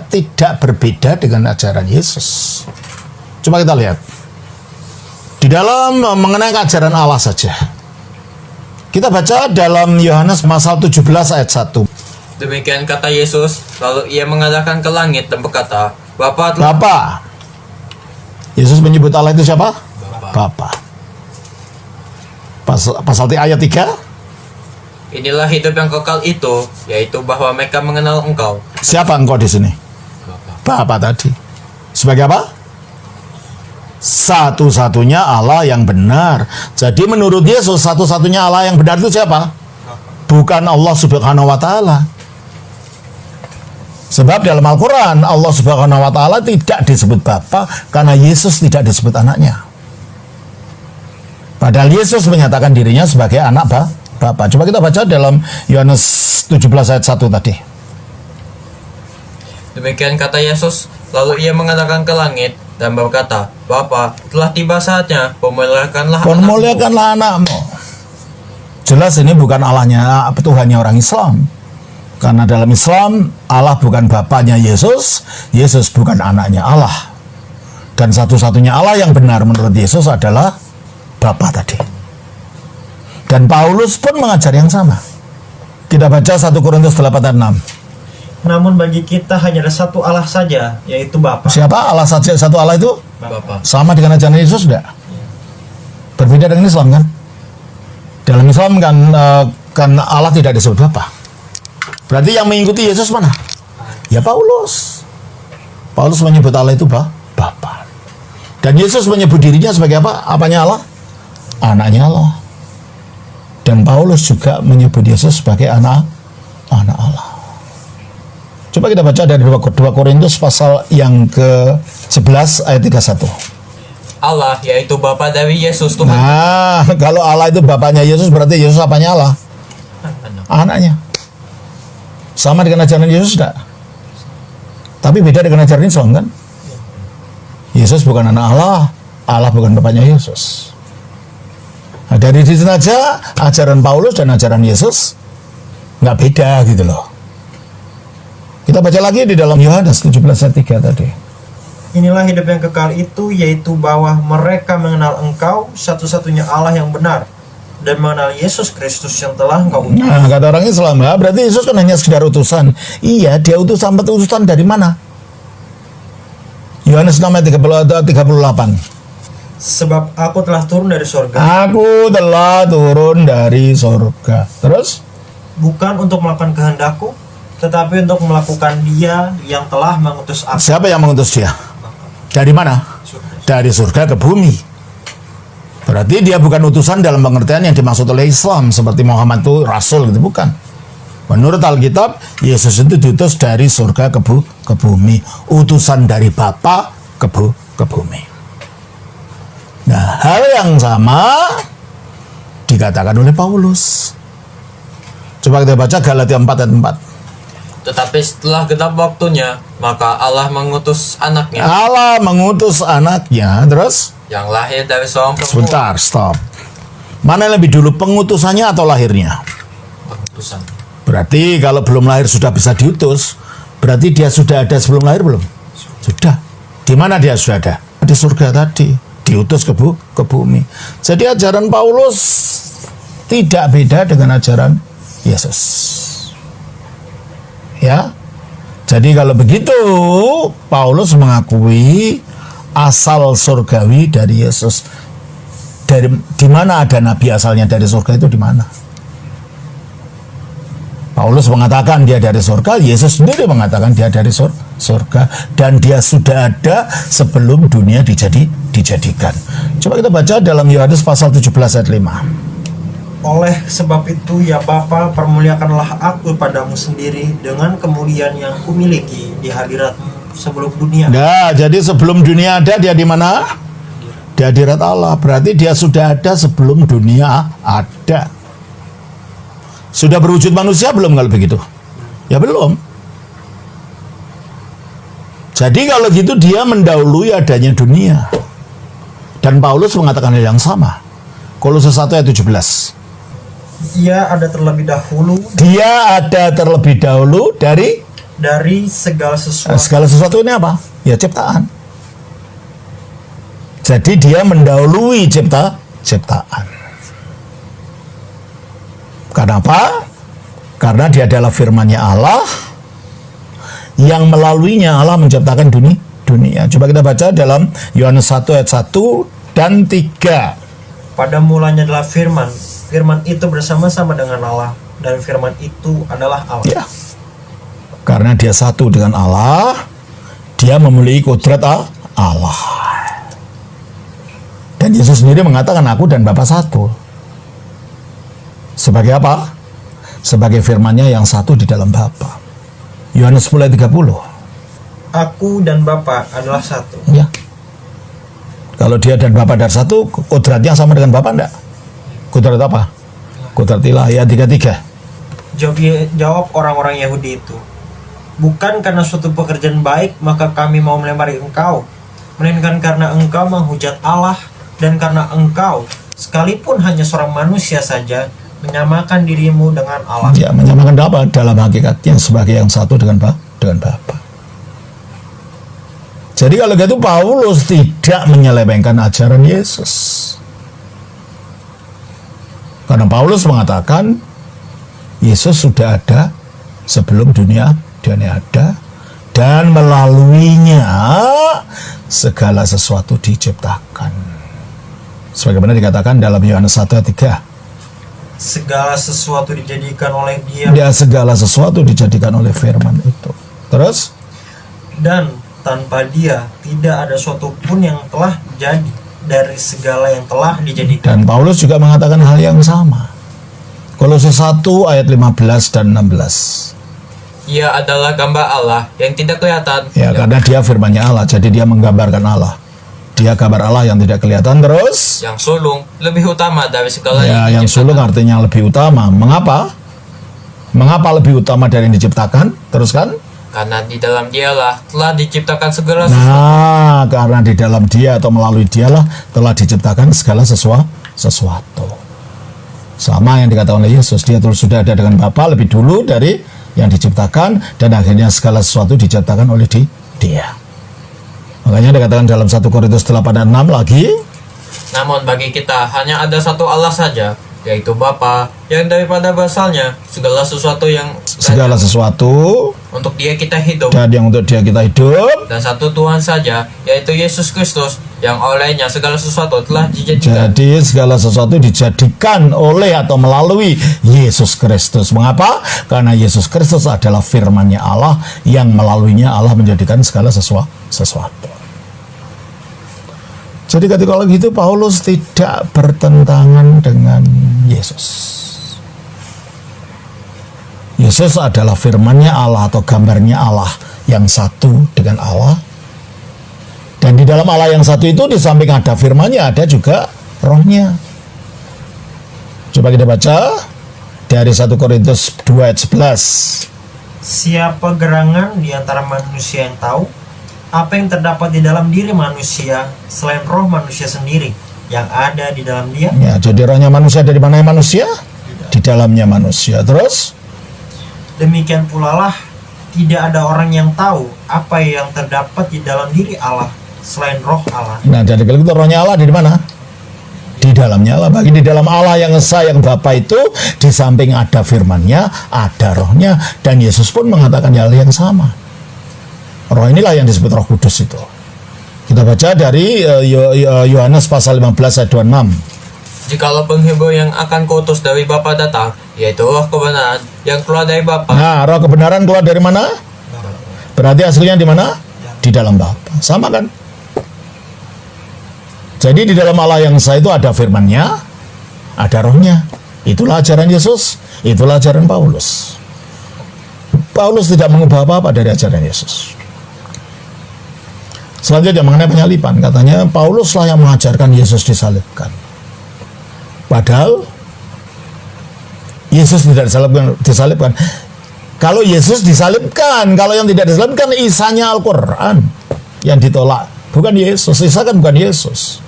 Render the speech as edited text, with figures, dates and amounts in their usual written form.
tidak berbeda dengan ajaran Yesus. Coba kita lihat. Di dalam mengenai ajaran Allah saja. Kita baca dalam Yohanes pasal 17 ayat 1. Demikian kata Yesus, lalu ia mengarahkan ke langit dan berkata, Bapa telah... Bapa. Yesus menyebut Allah itu siapa? Bapa. Pasal ayat 3. Inilah hidup yang kekal itu, yaitu bahwa mereka mengenal Engkau. Siapa engkau di sini? Bapa tadi. Sebagai apa? Satu-satunya Allah yang benar. Jadi menurut Yesus satu-satunya Allah yang benar itu siapa? Bukan Allah Subhanahu wa taala. Sebab dalam Al-Quran Allah Subhanahu wa ta'ala tidak disebut Bapa karena Yesus tidak disebut anaknya. Padahal Yesus menyatakan dirinya sebagai anak Bapa. Coba kita baca dalam Yohanes 17 ayat 1 tadi. Demikian kata Yesus, lalu ia mengarahkan ke langit dan berkata, Bapa, telah tiba saatnya, pemuliakanlah anakmu. Jelas ini bukan Allahnya, Tuhannya orang Islam. Karena dalam Islam, Allah bukan bapaknya Yesus, Yesus bukan anaknya Allah. Dan satu-satunya Allah yang benar menurut Yesus adalah Bapa tadi. Dan Paulus pun mengajar yang sama. Kita baca 1 Korintus 8 ayat 6. Namun bagi kita hanya ada satu Allah saja, yaitu Bapa. Siapa Allah saja? Satu Allah itu? Bapa. Sama dengan ajaran Yesus enggak? Berbeda dengan Islam kan? Dalam Islam kan Allah tidak disebut Bapa. Berarti yang mengikuti Yesus mana? Ya Paulus. Paulus menyebut Allah itu Bapa. Dan Yesus menyebut dirinya sebagai apa? Apanya Allah? Anaknya Allah. Dan Paulus juga menyebut Yesus sebagai anak Allah. Coba kita baca dari 2 Korintus pasal yang ke-11 ayat 31. Allah, yaitu Bapa dari Yesus Tuhan. Nah, kalau Allah itu bapaknya Yesus, berarti Yesus apanya Allah? Anaknya. Sama dengan ajaran Yesus enggak? Tapi beda dengan ajaran Islam kan? Yesus bukan anak Allah, Allah bukan bapaknya Yesus. Nah, dari situ saja ajaran Paulus dan ajaran Yesus nggak beda gitu loh. Kita baca lagi di dalam Yohanes 17 ayat 3 tadi. Inilah hidup yang kekal itu, yaitu bahwa mereka mengenal Engkau, satu-satunya Allah yang benar, dan mengenal Yesus Kristus yang telah Engkau utus. Nah, kata orang Islam, ya, berarti Yesus kan hanya sekedar utusan. Iya, dia utusan dari mana? Yohanes 6 ayat 38. Sebab aku telah turun dari surga. Aku telah turun dari surga. Terus? Bukan untuk melakukan kehendakku, tetapi untuk melakukan Dia yang telah mengutus aku. Siapa yang mengutus dia? Dari mana? Dari surga ke bumi. Berarti dia bukan utusan dalam pengertian yang dimaksud oleh Islam seperti Muhammad itu rasul gitu, bukan. Menurut Alkitab, Yesus itu diutus dari surga ke bumi, utusan dari Bapa ke bumi. Nah, hal yang sama dikatakan oleh Paulus. Coba kita baca Galatia 4 ayat 4. Tetapi setelah genap waktunya, maka Allah mengutus anaknya. Allah mengutus anaknya, terus? Yang lahir dari seorang perempuan. Sebentar, stop. Mana yang lebih dulu, pengutusannya atau lahirnya? Pengutusan. Berarti kalau belum lahir sudah bisa diutus, berarti dia sudah ada sebelum lahir belum? Sudah. Di mana dia sudah ada? Di surga tadi, diutus ke bumi. Jadi ajaran Paulus tidak beda dengan ajaran Yesus. Ya. Jadi kalau begitu, Paulus mengakui asal surgawi dari Yesus. Di mana ada nabi asalnya dari surga itu di mana? Paulus mengatakan dia dari surga, Yesus sendiri mengatakan dia dari surga, dan dia sudah ada sebelum dunia dijadikan. Coba kita baca dalam Yohanes pasal 17 ayat 5. Oleh sebab itu, ya Bapa, permuliakanlah aku padamu sendiri dengan kemuliaan yang kumiliki di hadiratmu sebelum dunia. Nah, jadi sebelum dunia ada, dia di mana? Di hadirat Allah. Berarti dia sudah ada sebelum dunia ada. Sudah berwujud manusia belum kalau begitu? Ya belum. Jadi kalau gitu dia mendahului adanya dunia. Dan Paulus mengatakan hal yang sama. Kolose 1 ayat 17. Dia ada terlebih dahulu dari dari segala sesuatu. Segala sesuatu ini apa? Ya ciptaan. Jadi dia mendahului ciptaan. Kenapa? Karena dia adalah firman-Nya Allah yang melaluinya Allah menciptakan dunia. Coba kita baca dalam Yohanes 1 ayat 1 dan 3. Pada mulanya adalah firman. Firman itu bersama-sama dengan Allah, dan firman itu adalah Allah. Ya. Karena dia satu dengan Allah, dia memiliki kodrat Allah. Dan Yesus sendiri mengatakan aku dan Bapa satu. Sebagai apa? Sebagai firman-Nya yang satu di dalam Bapa. Yohanes 10 ayat 30. Aku dan Bapa adalah satu. Ya. Kalau dia dan Bapa dari satu, kodratnya sama dengan Bapa enggak? Kodrat apa? Kodrat ilahi ayat 33. Jawab orang-orang Yahudi itu, bukan karena suatu pekerjaan baik maka kami mau melempari engkau, melainkan karena engkau menghujat Allah, dan karena engkau sekalipun hanya seorang manusia saja menyamakan dirimu dengan Allah. Ya, menyamakan apa? Dalam hakikatnya sebagai yang satu dengan Bapa. Jadi kalau gitu Paulus tidak menyelewengkan ajaran Yesus. Karena Paulus mengatakan Yesus sudah ada sebelum dunia ada, dan melaluinya segala sesuatu diciptakan. Sebagaimana dikatakan dalam Yohanes 1 ayat 3. Segala sesuatu dijadikan oleh Dia. Ya, segala sesuatu dijadikan oleh firman itu. Terus? Dan tanpa Dia tidak ada suatu pun yang telah jadi dari segala yang telah dijadikan. Dan Paulus juga mengatakan hal yang sama. Kolose 1 ayat 15 dan 16. Ia adalah gambar Allah yang tidak kelihatan. Ya, karena dia firman-Nya Allah, jadi dia menggambarkan Allah. Dia gambar Allah yang tidak kelihatan. Terus? Yang sulung lebih utama dari segala Ya, yang sulung artinya lebih utama. Mengapa? Mengapa lebih utama dari yang diciptakan? Terus kan? Karena di dalam Dialah telah diciptakan segala sesuatu. Nah, karena di dalam Dia atau melalui Dialah telah diciptakan segala sesuatu. Sama yang dikatakan oleh Yesus, Dia terus sudah ada dengan Bapa lebih dulu dari yang diciptakan, dan akhirnya segala sesuatu diciptakan oleh Dia. Makanya dikatakan dalam 1 Korintus 8 dan 6 lagi, Namun bagi kita hanya ada satu Allah saja, yaitu Bapa, yang daripada basalnya segala sesuatu untuk Dia kita hidup, dan yang untuk Dia kita hidup, dan satu Tuhan saja, yaitu Yesus Kristus, yang olehnya segala sesuatu telah dijadikan. Jadi segala sesuatu dijadikan oleh atau melalui Yesus Kristus. Mengapa? Karena Yesus Kristus adalah firman-Nya Allah yang melaluinya Allah menjadikan segala sesuatu. Jadi ketika kalau gitu Paulus tidak bertentangan dengan Yesus. Yesus adalah firman-Nya Allah atau gambarnya Allah yang satu dengan Allah. Dan di dalam Allah yang satu itu di samping ada firman-Nya ada juga rohnya. Coba kita baca dari 1 Korintus 2 ayat 11. Siapa gerangan di antara manusia yang tahu apa yang terdapat di dalam diri manusia selain roh manusia sendiri yang ada di dalam dia? Ya, jadi rohnya manusia dari mana manusia? Di dalamnya manusia. Terus? Demikian pula lah tidak ada orang yang tahu apa yang terdapat di dalam diri Allah selain roh Allah. Nah, jadi kalau itu rohnya Allah di mana? Di dalamnya Allah. Bagi di dalam Allah yang esa yang Bapa itu di samping ada firman-Nya, ada rohnya, dan Yesus pun mengatakan hal yang sama. Roh inilah yang disebut Roh Kudus itu. Kita baca dari Yohanes pasal 15 ayat 26. Jikalau penghibur yang akan kuutus dari Bapa datang, yaitu roh kebenaran yang keluar dari Bapa. Nah, roh kebenaran keluar dari mana? Berarti aslinya di mana? Di dalam Bapa. Sama kan? Jadi di dalam Allah yang esa itu ada firman-Nya, ada rohnya. Itulah ajaran Yesus, itulah ajaran Paulus. Paulus tidak mengubah apa-apa dari ajaran Yesus. Selanjutnya mengenai penyaliban, katanya Pauluslah yang mengajarkan Yesus disalibkan. Padahal Yesus tidak disalibkan. Kalau Yesus disalibkan, kalau yang tidak disalibkan Isanya Al-Quran yang ditolak, bukan Yesus. Isa kan bukan Yesus.